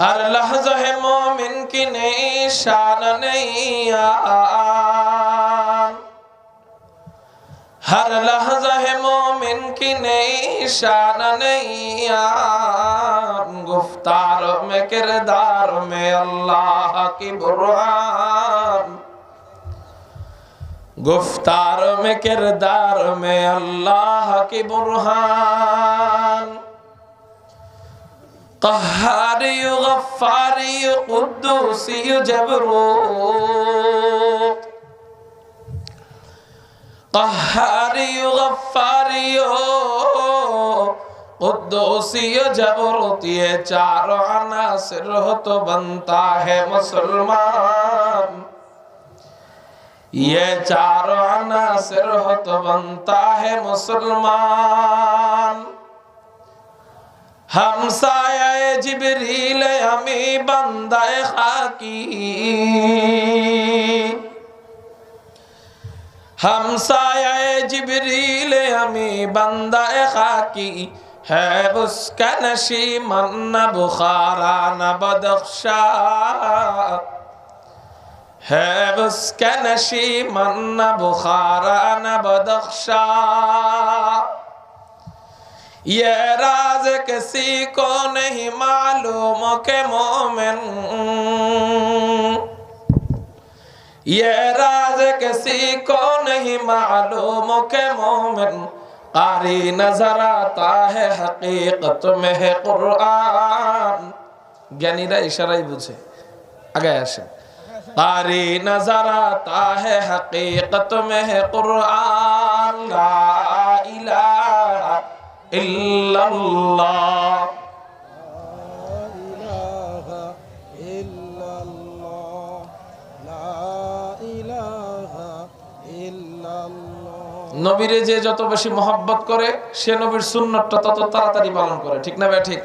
हर लहज़ा है मोमिन की नई शान नैयान, हर लहज़ा है मोमिन की नई शान नैयान। गुफ्तार में किरदार में अल्लाह की बुरहान, गुफ्तार में किरदार में अल्लाह की बुरहान। क़हारी गफ़्फ़ारी क़ुद्दूसी जबरूत, क़हारी गफ़्फ़ारी क़ुद्दूसी जबरूत, ये चारों अनासिर हो तो बनता है मुसलमान, ये चारों अनासिर हो तो बनता है मुसलमान। हमसाये जिब्रील हमी बंदाए खाकी, हमसाये जिब्रील हमी बंदाए खाकी, है उसका नशीमन न बुखारा न बदख्शा, है उसका नशीमन न बुखारा न बदख्शा। ये राज किसी को नहीं मालूम के मोमिन, ये राज किसी को नहीं मालूम के मोमिन। कारी नजर आता है हकीकत में है कुरान। ज्ञानीरा इशाराई बुझे, आगे आसे। कारी नजर आता है हकीकत में है कुरान। ला इलाहा इल्लल्लाह, নবীরে যে যত বেশি মহব্বত করে সে নবীর সুন্নতটা তত তাড়াতাড়ি পালন করে, ঠিক না ভাই? ঠিক।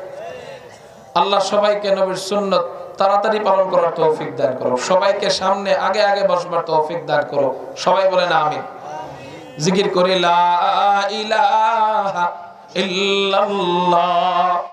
আল্লাহ সবাইকে নবীর সুন্নত তাড়াতাড়ি পালন করার তৌফিক দান করো, সবাইকে সামনে আগে আগে বসবার তৌফিক দান করো। সবাই বলেন আমিন। জিকির করি লা ইলাহা ইল্লাল্লাহ।